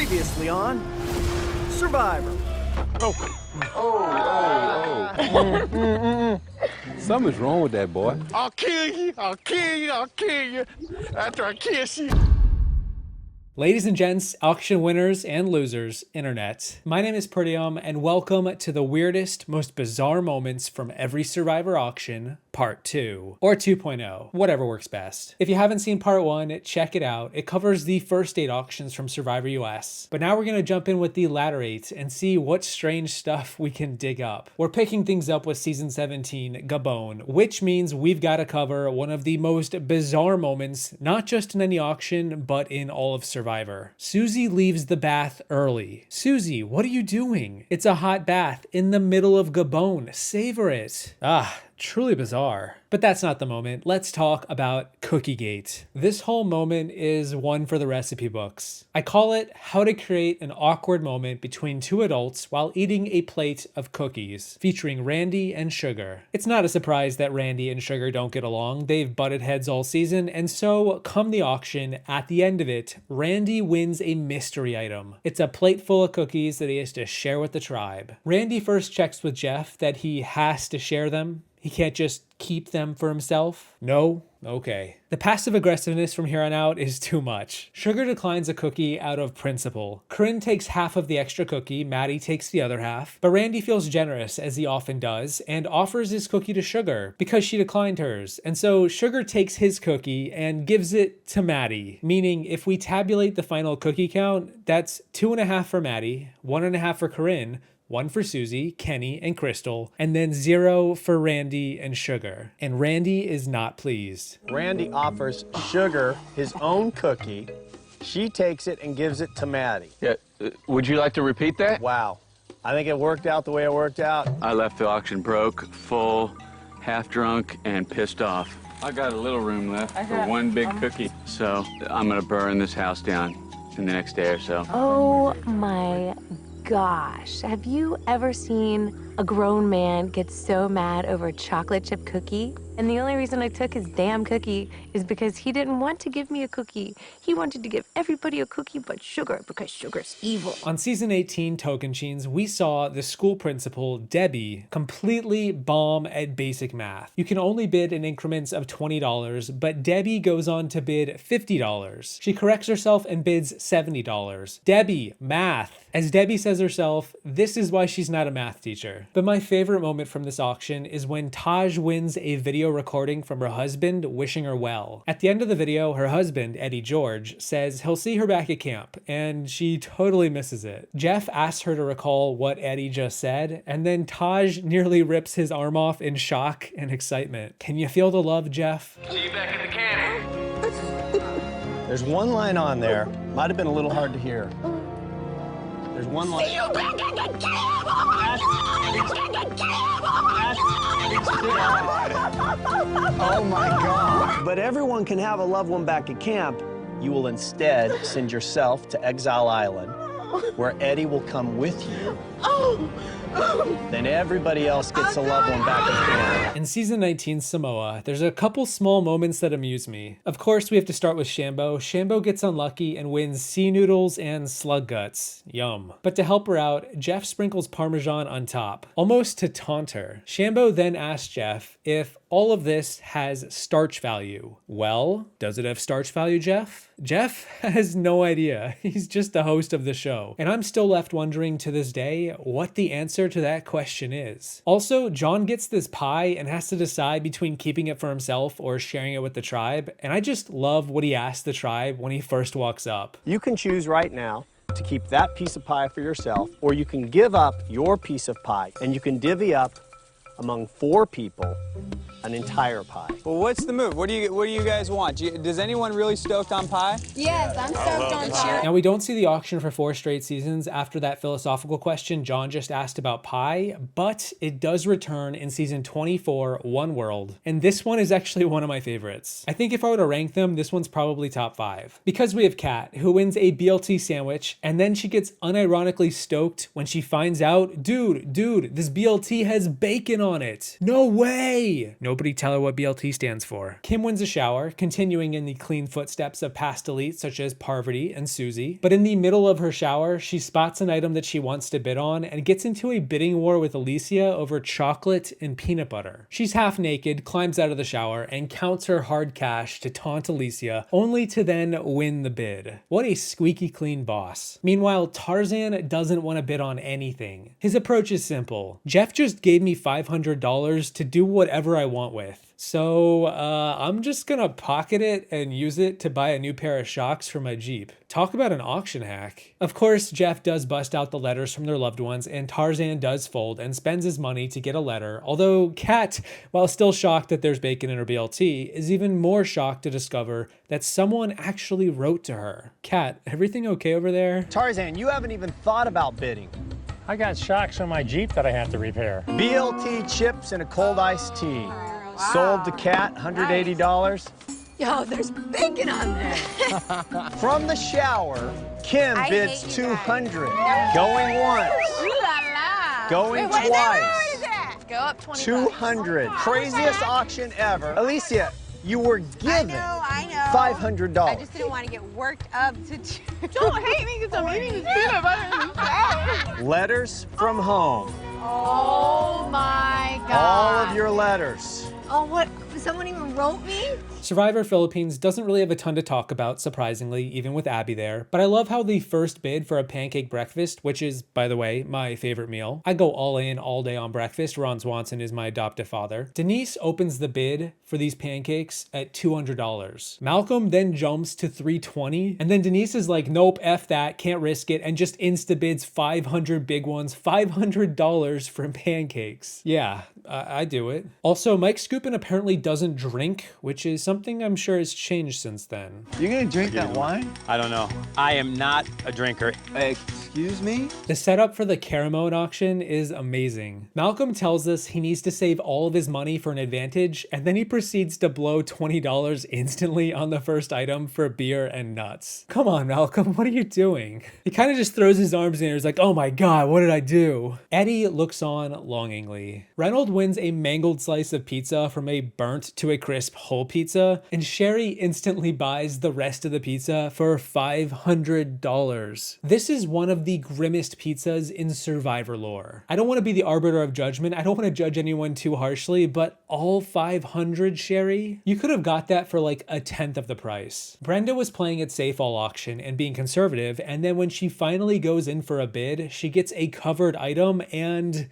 Previously on Survivor. Something's wrong with that boy. I'll kill you, I'll kill you, I'll kill you after I kiss you. Ladies and gents, auction winners and losers, internet. My name is Peridiam, and welcome to the weirdest, most bizarre moments from every Survivor auction, Part 2, or 2.0, whatever works best. If you haven't seen Part 1, check it out. It covers the first 8 auctions from Survivor US. But now we're gonna jump in with the latter 8 and see what strange stuff we can dig up. We're picking things up with Season 17, Gabon, which means we've gotta cover one of the most bizarre moments, not just in any auction, but in all of Survivor. Susie leaves the bath early. Susie, what are you doing? It's a hot bath in the middle of Gabon. Savor it. Truly bizarre. But that's not the moment. Let's talk about Cookiegate. This whole moment is one for the recipe books. I call it how to create an awkward moment between two adults while eating a plate of cookies, featuring Randy and Sugar. It's not a surprise that Randy and Sugar don't get along. They've butted heads all season, and so come the auction, at the end of it, Randy wins a mystery item. It's a plate full of cookies that he has to share with the tribe. Randy first checks with Jeff that he has to share them. He can't just keep them for himself? No? Okay. The passive aggressiveness from here on out is too much. Sugar declines a cookie out of principle. Corinne takes half of the extra cookie, Maddie takes the other half, but Randy feels generous, as he often does, and offers his cookie to Sugar because she declined hers. And so Sugar takes his cookie and gives it to Maddie, meaning if we tabulate the final cookie count, that's 2.5 for Maddie, 1.5 for Corinne, 1 for Susie, Kenny, and Crystal, and then 0 for Randy and Sugar. And Randy is not pleased. Randy offers Sugar his own cookie. She takes it and gives it to Maddie. Yeah, would you like to repeat that? Wow. I think it worked out the way it worked out. I left the auction broke, full, half drunk, and pissed off. I got a little room left for one big cookie, so I'm gonna burn this house down in the next day or so. Oh my gosh, have you ever seen a grown man get so mad over a chocolate chip cookie? And the only reason I took his damn cookie is because he didn't want to give me a cookie. He wanted to give everybody a cookie but Sugar, because Sugar's evil. On Season 18, Tocantins, we saw the school principal, Debbie, completely bomb at basic math. You can only bid in increments of $20, but Debbie goes on to bid $50. She corrects herself and bids $70. Debbie, math. As Debbie says herself, this is why she's not a math teacher. But my favorite moment from this auction is when Taj wins a video recording from her husband wishing her well. At the end of the video, her husband, Eddie George, says he'll see her back at camp, and she totally misses it. Jeff asks her to recall what Eddie just said, and then Taj nearly rips his arm off in shock and excitement. Can you feel the love, Jeff? See you back at the cannon. There's one line on there. Might have been a little hard to hear. There's one line. See you back at the Oh my God. But everyone can have a loved one back at camp. You will instead send yourself to Exile Island, where Eddie will come with you. Then everybody else gets a loved one back at camp. In Season 19, Samoa, there's a couple small moments that amuse me. Of course, we have to start with Shambo. Shambo gets unlucky and wins sea noodles and slug guts. Yum. But to help her out, Jeff sprinkles Parmesan on top, almost to taunt her. Shambo then asks Jeff if all of this has starch value. Well, does it have starch value, Jeff? Jeff has no idea. He's just the host of the show. And I'm still left wondering to this day what the answer to that question is. Also, John gets this pie and has to decide between keeping it for himself or sharing it with the tribe. And I just love what he asks the tribe when he first walks up. You can choose right now to keep that piece of pie for yourself, or you can give up your piece of pie, and you can divvy up among 4 people an entire pie. Well, what's the move? What do you guys want? Does anyone really stoked on pie? Yes, I'm stoked on pie. Now, we don't see the auction for 4 straight seasons after that philosophical question John just asked about pie, but it does return in Season 24, One World. And this one is actually one of my favorites. I think if I were to rank them, this one's probably top 5. Because we have Kat, who wins a BLT sandwich, and then she gets unironically stoked when she finds out, dude, this BLT has bacon on it. No way! Nobody tell her what BLT stands for. Kim wins a shower, continuing in the clean footsteps of past elites such as Parvati and Susie. But in the middle of her shower, she spots an item that she wants to bid on and gets into a bidding war with Alicia over chocolate and peanut butter. She's half naked, climbs out of the shower, and counts her hard cash to taunt Alicia, only to then win the bid. What a squeaky clean boss. Meanwhile, Tarzan doesn't want to bid on anything. His approach is simple. Jeff just gave me $500 to do whatever I want with. So I'm just gonna pocket it and use it to buy a new pair of shocks for my Jeep. Talk about an auction hack. Of course, Jeff does bust out the letters from their loved ones, and Tarzan does fold and spends his money to get a letter, although Kat, while still shocked that there's bacon in her BLT, is even more shocked to discover that someone actually wrote to her. Kat, everything okay over there? Tarzan, you haven't even thought about bidding. I got shocks on my Jeep that I have to repair. BLT chips and a cold iced tea. Sold to Kat, $180. Yo, there's bacon on there. From the shower, Kim bids $200. Going once. Ooh la la. Going Wait, twice. What is that? Go up 20 $200. Craziest auction ever. Alicia, you were given I know. $500. I just didn't want to get worked up to. Don't hate me because I'm eating this peanut butter and salad. Letters from home. Oh my God. All of your letters. Oh, what? Someone even wrote me? Survivor Philippines doesn't really have a ton to talk about, surprisingly, even with Abby there, but I love how the first bid for a pancake breakfast, which is, by the way, my favorite meal. I go all in all day on breakfast. Ron Swanson is my adoptive father. Denise opens the bid for these pancakes at $200. Malcolm then jumps to $320, and then Denise is like, nope, F that, can't risk it, and just insta-bids 500 big ones, $500 for pancakes. Yeah, I do it. Also, Mike Scoopin apparently doesn't drink, which is something I'm sure has changed since then. You gonna drink that wine? I don't know. I am not a drinker. Excuse me? The setup for the Caramone auction is amazing. Malcolm tells us he needs to save all of his money for an advantage, and then he proceeds to blow $20 instantly on the first item for beer and nuts. Come on, Malcolm, what are you doing? He kind of just throws his arms in the air. He's like, oh my God, what did I do? Eddie looks on longingly. Reynolds wins a mangled slice of pizza from a burnt to a crisp whole pizza, and Sherry instantly buys the rest of the pizza for $500. This is one of the grimmest pizzas in Survivor lore. I don't want to be the arbiter of judgment. I don't want to judge anyone too harshly, but all 500, Sherry? You could have got that for like a tenth of the price. Brenda was playing it safe all auction and being conservative, and then when she finally goes in for a bid, she gets a covered item and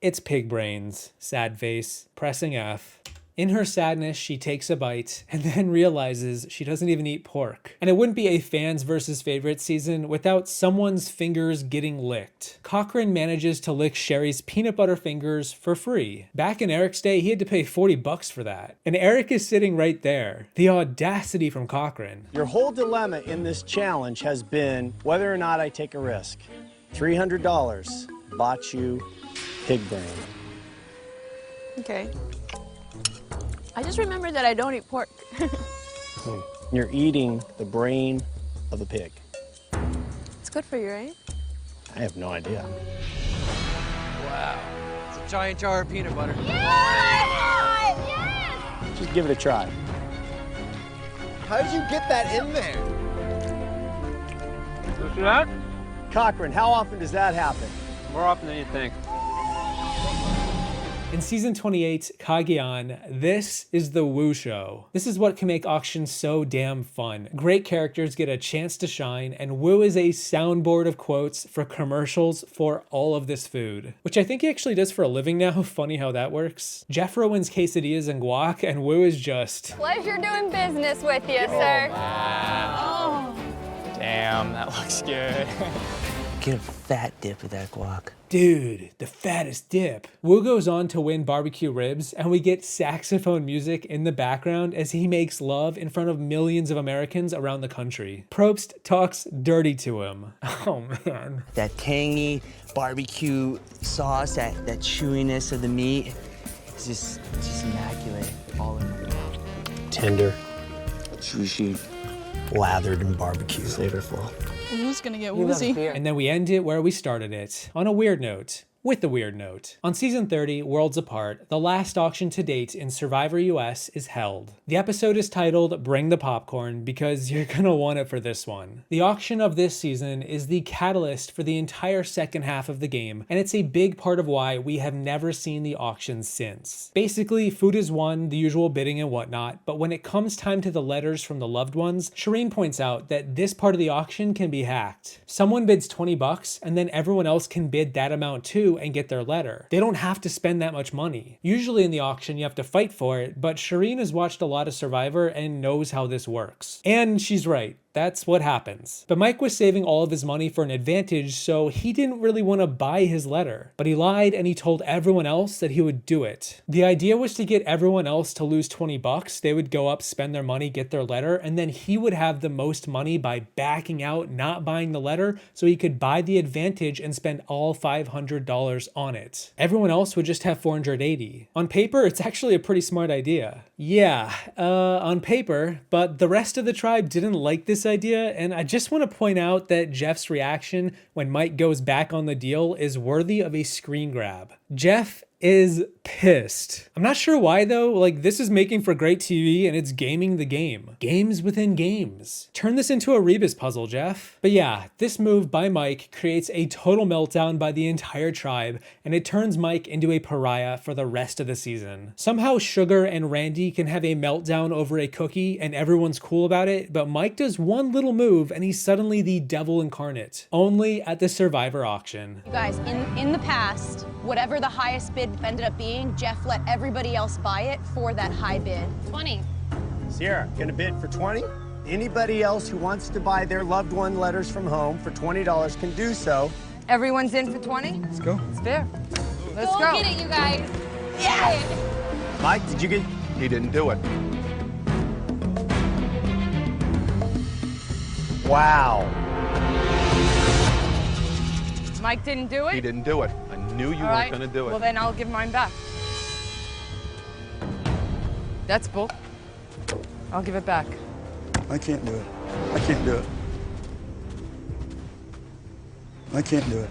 it's pig brains. Sad face. Pressing F. In her sadness, she takes a bite and then realizes she doesn't even eat pork. And it wouldn't be a fans versus favorites season without someone's fingers getting licked. Cochran manages to lick Sherry's peanut butter fingers for free. Back in Eric's day, he had to pay $40 for that. And Eric is sitting right there. The audacity from Cochran. Your whole dilemma in this challenge has been whether or not I take a risk. $300 bought you pig brain. Okay. I just remembered that I don't eat pork. You're eating the brain of a pig. It's good for you, right? I have no idea. Wow. It's a giant jar of peanut butter. Yes! Just give it a try. How did you get that in there? What's that? Cochran, how often does that happen? More often than you think. In season 28, Kageyan, this is the Woo Show. This is what can make auctions so damn fun. Great characters get a chance to shine, and Woo is a soundboard of quotes for commercials for all of this food, which I think he actually does for a living now. Funny how that works. Jeffro wins quesadillas and guac, and Woo is just... Pleasure doing business with you, sir. Wow. Damn, that looks good. Get a fat dip of that guac. Dude, the fattest dip. Woo goes on to win barbecue ribs, and we get saxophone music in the background as he makes love in front of millions of Americans around the country. Probst talks dirty to him. Oh man. That tangy barbecue sauce, that chewiness of the meat, is just immaculate all in my mouth. Tender, Juicy. lathered in barbecue, flavorful. Who's gonna get woozy? And then we end it where we started it, on a weird note. with a weird note. On season 30, Worlds Apart, the last auction to date in Survivor US is held. The episode is titled Bring the Popcorn because you're gonna want it for this one. The auction of this season is the catalyst for the entire second half of the game, and it's a big part of why we have never seen the auction since. Basically, food is won, the usual bidding and whatnot, but when it comes time to the letters from the loved ones, Shireen points out that this part of the auction can be hacked. Someone bids 20 bucks, and then everyone else can bid that amount too and get their letter. They don't have to spend that much money. Usually in the auction you have to fight for it, but Shireen has watched a lot of Survivor and knows how this works. And she's right. That's what happens. But Mike was saving all of his money for an advantage, so he didn't really want to buy his letter. But he lied and he told everyone else that he would do it. The idea was to get everyone else to lose 20 bucks. They would go up, spend their money, get their letter, and then he would have the most money by backing out, not buying the letter, so he could buy the advantage and spend all $500 on it. Everyone else would just have 480. On paper, it's actually a pretty smart idea. Yeah, on paper, but the rest of the tribe didn't like this idea, and I just want to point out that Jeff's reaction when Mike goes back on the deal is worthy of a screen grab. Jeff is pissed. I'm not sure why though, like this is making for great TV and it's gaming the game. Games within games. Turn this into a Rebus puzzle, Jeff. But yeah, this move by Mike creates a total meltdown by the entire tribe and it turns Mike into a pariah for the rest of the season. Somehow Sugar and Randy can have a meltdown over a cookie and everyone's cool about it, but Mike does one little move and he's suddenly the devil incarnate. Only at the Survivor auction. You guys, in the past, whatever the highest bid ended up being, Jeff let everybody else buy it for that high bid. 20. Sierra, gonna bid for 20? Anybody else who wants to buy their loved one letters from home for $20 can do so. Everyone's in for 20? Let's go. It's fair. Let's Go go. get it, you guys. Yeah! Mike, did you get? He didn't do it. Wow. Mike didn't do it? He didn't do it. I knew you All weren't right. going to do it. Well, then I'll give mine back. That's bull. I'll give it back. I can't do it. I can't do it. I can't do it.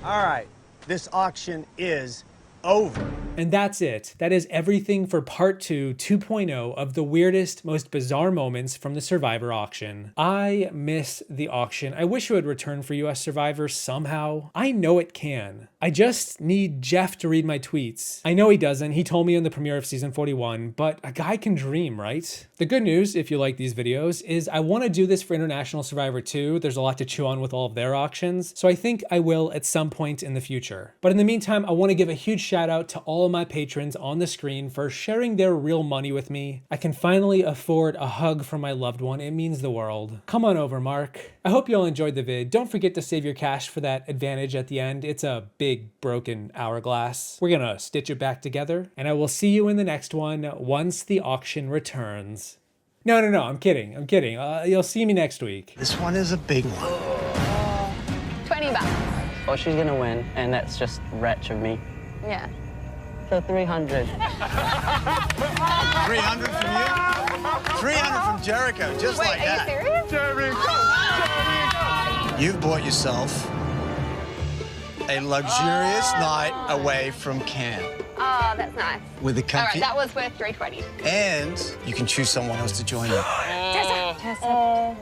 All right, this auction is over. And that's it. That is everything for part 2, 2.0 of the weirdest, most bizarre moments from the Survivor auction. I miss the auction. I wish it would return for US Survivor somehow. I know it can. I just need Jeff to read my tweets. I know he doesn't. He told me in the premiere of season 41, but a guy can dream, right? The good news, if you like these videos, is I want to do this for International Survivor 2. There's a lot to chew on with all of their auctions, so I think I will at some point in the future. But in the meantime, I want to give a huge shout out to all of my patrons on the screen for sharing their real money with me. I can finally afford a hug from my loved one. It means the world. Come on over, Mark. I hope you all enjoyed the vid. Don't forget to save your cash for that advantage at the end. It's a big broken hourglass. We're gonna stitch it back together, and I will see you in the next one once the auction returns. No, I'm kidding. You'll see me next week. This one is a big one. 20 bucks. Oh, she's gonna win, and that's just wretch of me. Yeah. So 300. 300 from you? 300 from Jericho, just Wait, like are that. you serious? Jericho! You've bought yourself a luxurious night away from camp. Oh, that's nice. With a All comfy... right, that was worth 320. And you can choose someone else to join you. Tessa.